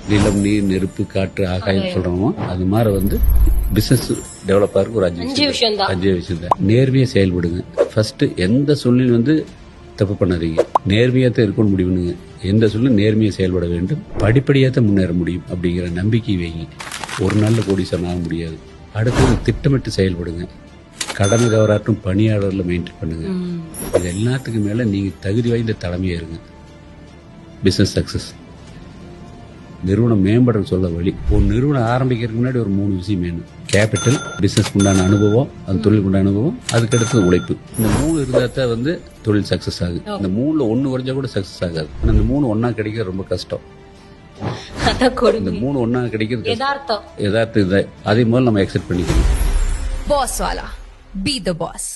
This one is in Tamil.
நிலம், நீர், நெருப்பு, காற்று, ஆகாயம் சொல்றோமோ அது மாதிரி வந்து பிசினஸ் டெவலப் ஆகிறதுக்கு ஒரு 5 விஷயம் தான். நேர்மையா செயல்படுங்க. ஃபர்ஸ்ட் எந்த சூழ்நிலை வந்து தப்பு பண்ணாதீங்க. நேர்மையா தான் இருக்கணும் முடிவுனுங்க. எந்த சூழ்நிலை நேர்மையா செயல்பட வேண்டும். படிப்படியாக தான் முன்னேற முடியும் அப்படிங்கிற நம்பிக்கை வைங்க. ஒரு நாள்ல கோடீஸ்வரன் ஆக முடியாது. அடுத்தது திட்டமிட்டு செயல்படுங்க. கடமை தவறாற்றும் பணியாளர்ல மெயின்டைன் பண்ணுங்க. இது எல்லாத்துக்கும் மேல நீங்க தகுதி வாய்ந்த தலைமையா இருங்க. Business success. நிறுவனம் மேம்பட சொல்ல வழி. ஒரு நிறுவனம் ஆரம்பிக்கிறதுக்கு முன்னாடி ஒரு 3 விஷயம் வேணும். கேபிட்டல், பிசினஸ் உண்டான அனுபவம், அந்த தொழிலுக்கு உண்டான அனுபவம், அதுக்கடுத்து உழைப்பு. இந்த 3 இருந்தா தான் வந்து தொழில் சக்சஸ் ஆகுது. இந்த 3ல 1 குறைஞ்சா கூட சக்சஸ் ஆகாது. இந்த 3 ஒன்னா கிடைக்கிறது ரொம்ப கஷ்டம். இந்த 3 ஒன்னா கிடைக்கிறது யதார்த்தம். இதை அதே மாதிரி நம்ம எக்ஸெப்ட் பண்ணிக்கணும். Pass Vala, be the pass.